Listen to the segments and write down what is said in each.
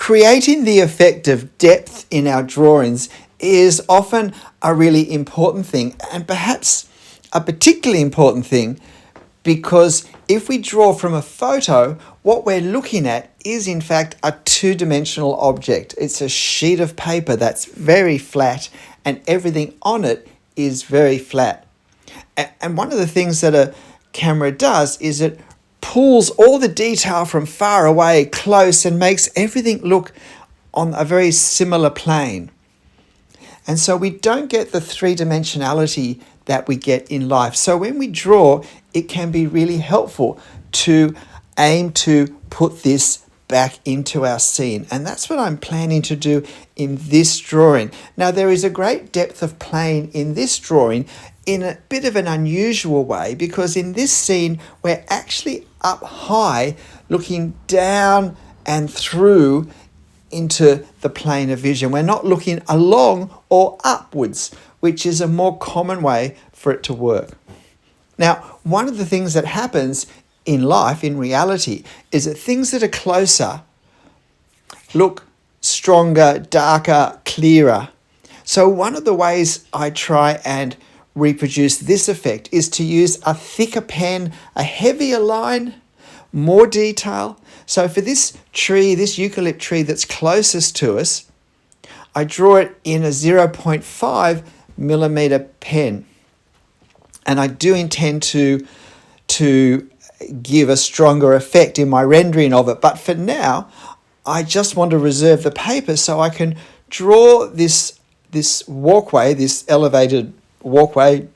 Creating the effect of depth in our drawings is often a really important thing, and perhaps a particularly important thing, because if we draw from a photo, what we're looking at is in fact a two-dimensional object. It's a sheet of paper that's very flat and everything on it is very flat. And one of the things that a camera does is it pulls all the detail from far away close and makes everything look on a very similar plane. And so we don't get the three-dimensionality that we get in life. So when we draw, it can be really helpful to aim to put this back into our scene. And that's what I'm planning to do in this drawing. Now, there is a great depth of plane in this drawing in a bit of an unusual way, because in this scene, we're actually up high looking down and through into the plane of vision. We're not looking along or upwards, which is a more common way for it to work. Now, one of the things that happens in life, in reality, is that things that are closer look stronger, darker, clearer. So one of the ways I try and reproduce this effect is to use a thicker pen, a heavier line, more detail. So for this tree, this eucalypt tree that's closest to us, I draw it in a 0.5 millimeter pen. And I do intend to give a stronger effect in my rendering of it. But for now, I just want to reserve the paper so I can draw this walkway, this elevated walkway,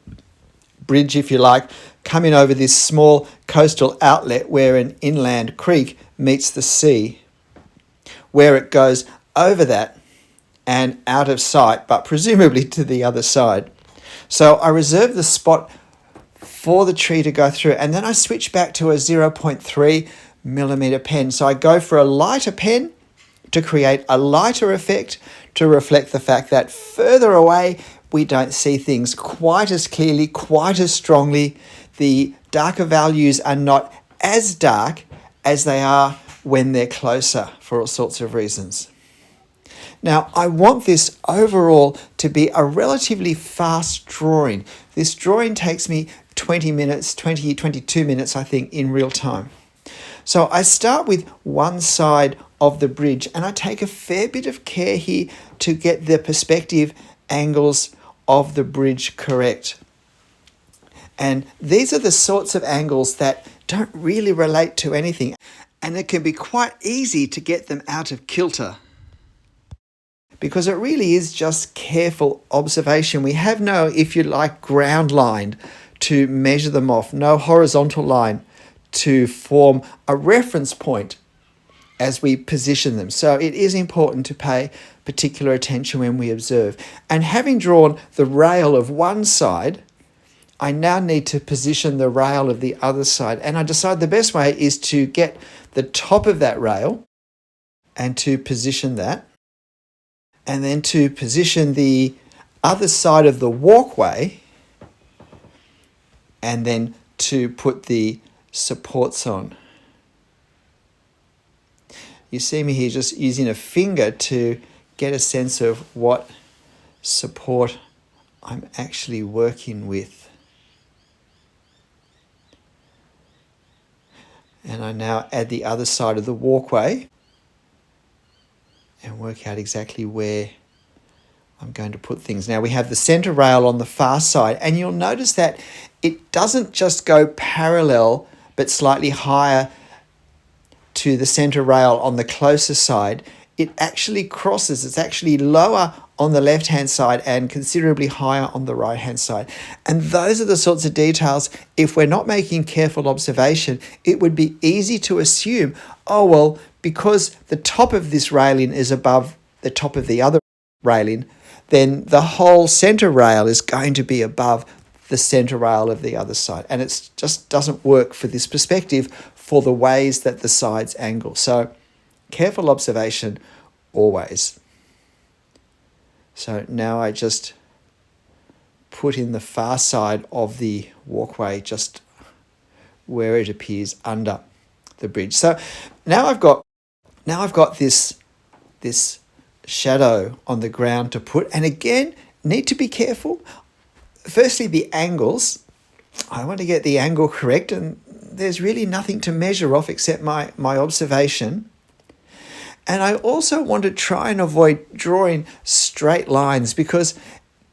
bridge if you like, coming over this small coastal outlet where an inland creek meets the sea, where it goes over that and out of sight, but presumably to the other side. So I reserve the spot for the tree to go through, and then I switch back to a 0.3 millimeter pen. So I go for a lighter pen to create a lighter effect, to reflect the fact that further away we don't see things quite as clearly, quite as strongly. The darker values are not as dark as they are when they're closer, for all sorts of reasons. Now, I want this overall to be a relatively fast drawing. This drawing takes me 22 minutes, I think, in real time. So I start with one side of the bridge, and I take a fair bit of care here to get the perspective angles of the bridge correct. And these are the sorts of angles that don't really relate to anything, and it can be quite easy to get them out of kilter, because it really is just careful observation. We have no, if you like, ground line to measure them off, no horizontal line to form a reference point as we position them. So it is important to pay particular attention when we observe. And having drawn the rail of one side, I now need to position the rail of the other side. And I decide the best way is to get the top of that rail and to position that, and then to position the other side of the walkway, and then to put the supports on. You see me here just using a finger to get a sense of what support I'm actually working with. And I now add the other side of the walkway and work out exactly where I'm going to put things. Now we have the center rail on the far side, and you'll notice that it doesn't just go parallel but slightly higher to the center rail on the closer side. It actually crosses. It's actually lower on the left-hand side and considerably higher on the right-hand side. And those are the sorts of details, if we're not making careful observation, it would be easy to assume, oh, well, because the top of this railing is above the top of the other railing, then the whole center rail is going to be above the center rail of the other side. And it just doesn't work for this perspective for the ways that the sides angle. So careful observation always. So now I just put in the far side of the walkway just where it appears under the bridge. So now I've got this this shadow on the ground to put. And again, need to be careful. Firstly, the angles. I want to get the angle correct, and there's really nothing to measure off except my observation. And I also want to try and avoid drawing straight lines, because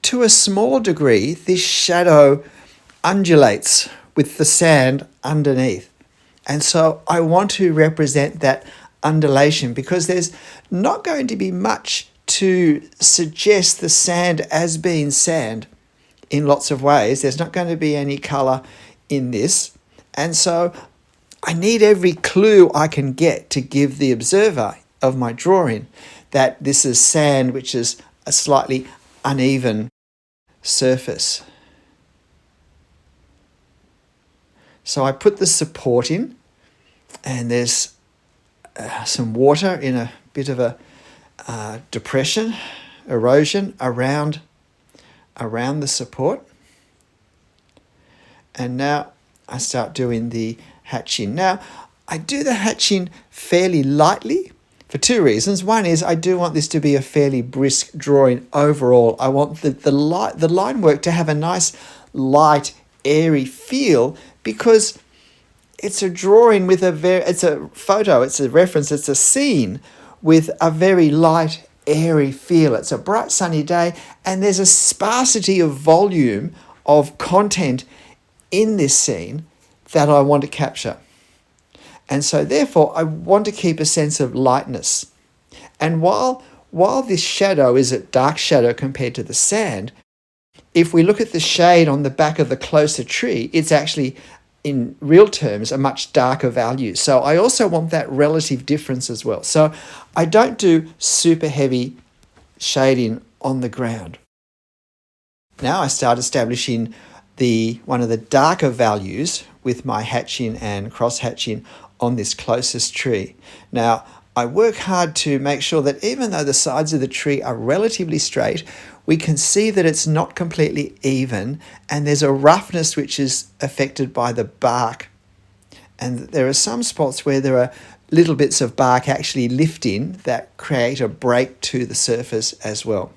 to a small degree, this shadow undulates with the sand underneath. And so I want to represent that undulation, because there's not going to be much to suggest the sand as being sand in lots of ways. There's not going to be any colour in this. And so I need every clue I can get to give the observer of my drawing that this is sand, which is a slightly uneven surface. So I put the support in, and there's some water in a bit of a depression, erosion around the support. And now I start doing the hatching. Now, I do the hatching fairly lightly for two reasons. One is I do want this to be a fairly brisk drawing overall. I want the line work to have a nice, light, airy feel, because it's a drawing with it's a photo, it's a reference, it's a scene with a very light, airy feel. It's a bright sunny day, and there's a sparsity of volume of content in this scene that I want to capture. And so therefore I want to keep a sense of lightness. And while this shadow is a dark shadow compared to the sand, if we look at the shade on the back of the closer tree, it's actually in real terms a much darker value. So I also want that relative difference as well. So I don't do super heavy shading on the ground. Now I start establishing one of the darker values with my hatching and cross hatching on this closest tree. Now I work hard to make sure that even though the sides of the tree are relatively straight, we can see that it's not completely even, and there's a roughness which is affected by the bark. And there are some spots where there are little bits of bark actually lifting that create a break to the surface as well.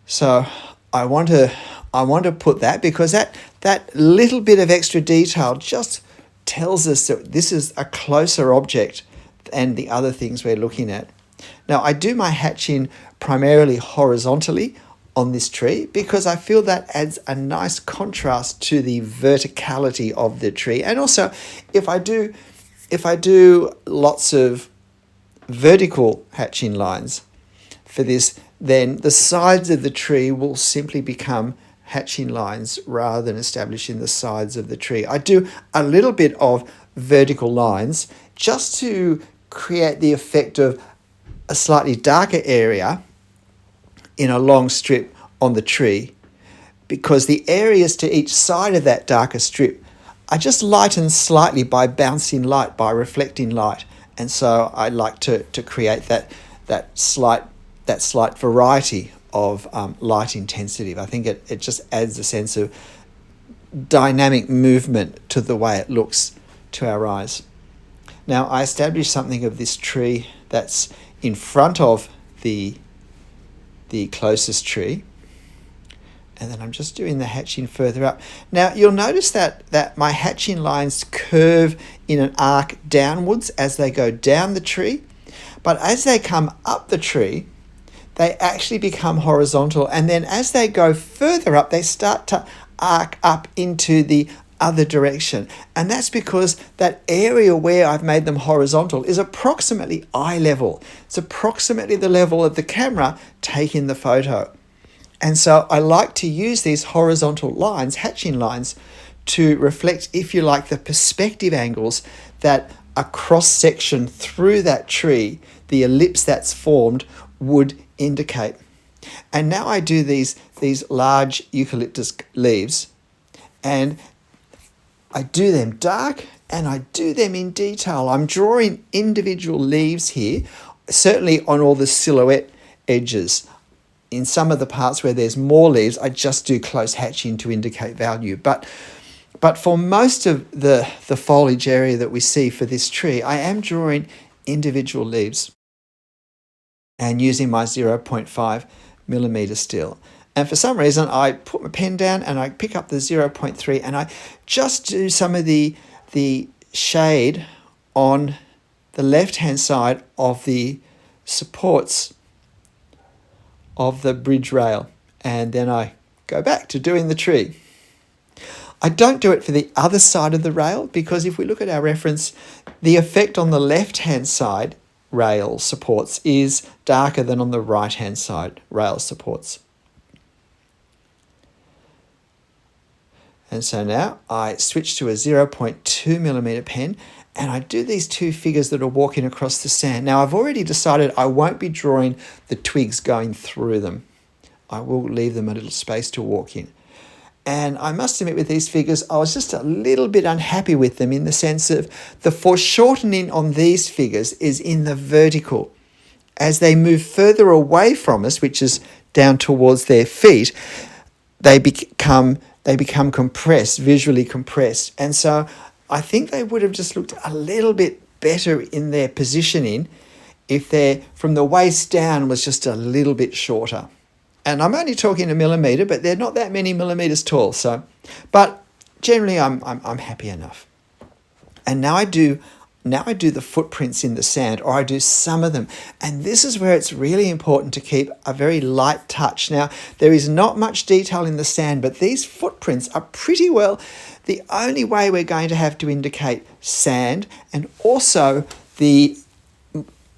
So I want to put that, because that little bit of extra detail just tells us that this is a closer object than the other things we're looking at. Now I do my hatching primarily horizontally on this tree, because I feel that adds a nice contrast to the verticality of the tree. And also if I do lots of vertical hatching lines for this, then the sides of the tree will simply become hatching lines rather than establishing the sides of the tree. I do a little bit of vertical lines just to create the effect of a slightly darker area in a long strip on the tree, because the areas to each side of that darker strip are just lightened slightly by bouncing light, by reflecting light. And so I like to create that slight variety of light intensity. I think it just adds a sense of dynamic movement to the way it looks to our eyes. Now I established something of this tree that's in front of the closest tree, and then I'm just doing the hatching further up. Now you'll notice that my hatching lines curve in an arc downwards as they go down the tree, but as they come up the tree, they actually become horizontal, and then as they go further up, they start to arc up into the other direction. And that's because that area where I've made them horizontal is approximately eye level. It's approximately the level of the camera taking the photo. And so I like to use these horizontal lines, hatching lines, to reflect, if you like, the perspective angles that a cross section through that tree, the ellipse that's formed, would indicate. And now I do these large eucalyptus leaves, and I do them dark and I do them in detail. I'm drawing individual leaves here, certainly on all the silhouette edges. In some of the parts where there's more leaves, I just do close hatching to indicate value. But for most of the foliage area that we see for this tree, I am drawing individual leaves. and using my 0.5 millimeter still. And for some reason, I put my pen down and I pick up the 0.3 and I just do some of the shade on the left-hand side of the supports of the bridge rail. And then I go back to doing the tree. I don't do it for the other side of the rail because if we look at our reference, the effect on the left-hand side rail supports is darker than on the right-hand side rail supports. And so now I switch to a 0.2 millimeter pen and I do these two figures that are walking across the sand. Now I've already decided I won't be drawing the twigs going through them. I will leave them a little space to walk in. And I must admit with these figures, I was just a little bit unhappy with them in the sense of the foreshortening on these figures is in the vertical. As they move further away from us, which is down towards their feet, they become compressed, visually compressed. And so I think they would have just looked a little bit better in their positioning if they're from the waist down was just a little bit shorter. And I'm only talking a millimetre, but they're not that many millimetres tall. So, but generally I'm happy enough. And now I do the footprints in the sand, or I do some of them. And this is where it's really important to keep a very light touch. Now, there is not much detail in the sand, but these footprints are pretty well the only way we're going to have to indicate sand and also the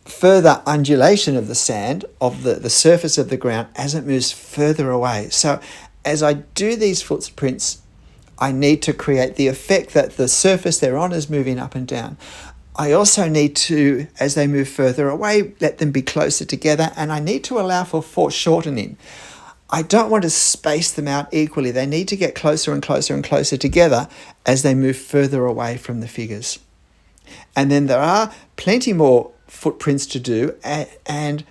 further undulation of the sand, of the surface of the ground as it moves further away. So as I do these footprints, I need to create the effect that the surface they're on is moving up and down. I also need to, as they move further away, let them be closer together, and I need to allow for foreshortening. I don't want to space them out equally. They need to get closer and closer and closer together as they move further away from the figures. And then there are plenty more footprints to do, and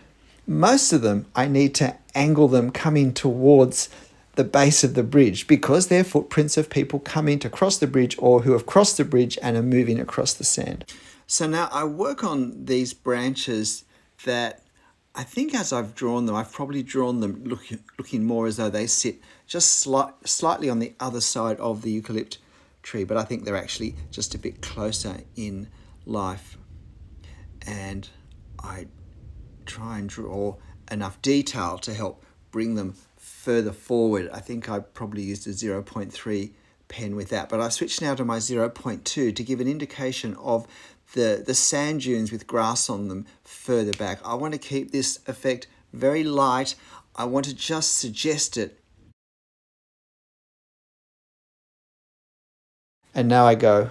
most of them I need to angle them coming towards the base of the bridge because they're footprints of people coming to cross the bridge or who have crossed the bridge and are moving across the sand. So now I work on these branches that I think as I've drawn them, I've probably drawn them looking more as though they sit just slightly on the other side of the eucalypt tree, but I think they're actually just a bit closer in life. And I try and draw enough detail to help bring them further forward. I think I probably used a 0.3 pen with that, but I switched now to my 0.2 to give an indication of the sand dunes with grass on them further back. I want to keep this effect very light. I want to just suggest it. And now I go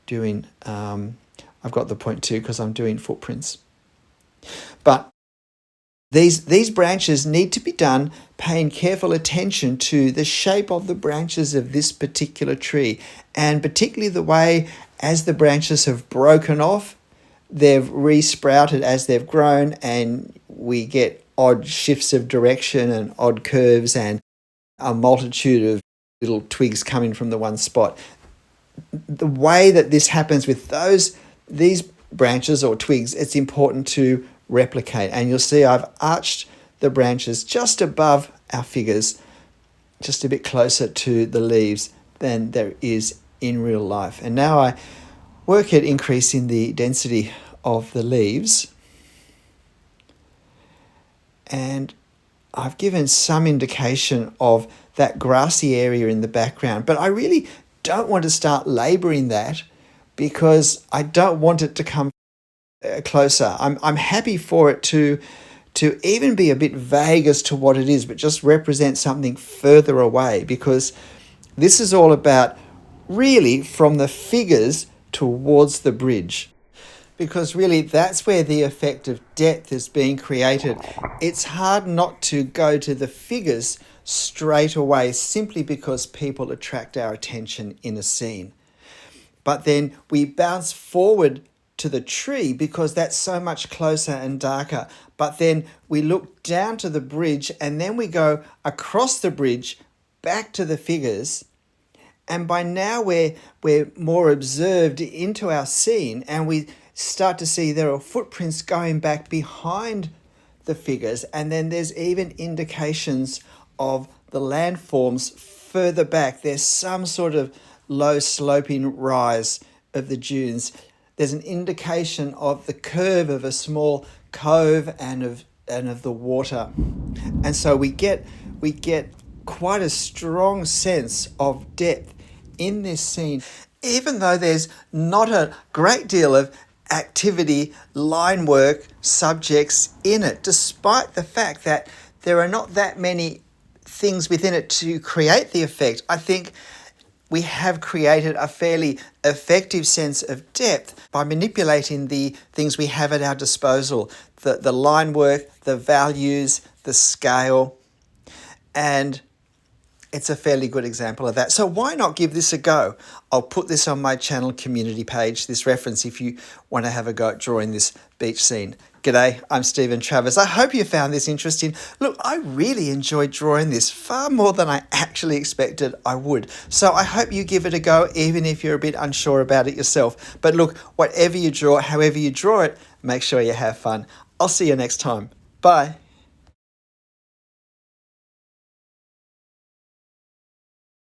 doing, I've got the 0.2 because I'm doing footprints. But these branches need to be done paying careful attention to the shape of the branches of this particular tree, and particularly the way as the branches have broken off, they've re-sprouted as they've grown, and we get odd shifts of direction and odd curves and a multitude of little twigs coming from the one spot. The way that this happens with these branches or twigs, it's important to replicate. And you'll see I've arched the branches just above our figures, just a bit closer to the leaves than there is in real life. And now I work at increasing the density of the leaves. And I've given some indication of that grassy area in the background, but I really don't want to start labouring that because I don't want it to come closer. I'm happy for it to even be a bit vague as to what it is, but just represent something further away, because this is all about really from the figures towards the bridge, because really that's where the effect of depth is being created. It's hard not to go to the figures straight away simply because people attract our attention in a scene. But then we bounce forward to the tree because that's so much closer and darker. But then we look down to the bridge and then we go across the bridge back to the figures. And by now we're more observed into our scene, and we start to see there are footprints going back behind the figures, and then there's even indications of the landforms further back. There's some sort of low sloping rise of the dunes. There's an indication of the curve of a small cove and of the water. And so we get quite a strong sense of depth in this scene, even though there's not a great deal of activity, line work, subjects in it, despite the fact that there are not that many things within it to create the effect. I think we have created a fairly effective sense of depth by manipulating the things we have at our disposal, the line work, the values, the scale, and it's a fairly good example of that. So why not give this a go? I'll put this on my channel community page, this reference, if you want to have a go at drawing this beach scene. G'day, I'm Stephen Travers. I hope you found this interesting. Look, I really enjoyed drawing this far more than I actually expected I would. So I hope you give it a go, even if you're a bit unsure about it yourself. But look, whatever you draw, however you draw it, make sure you have fun. I'll see you next time. Bye.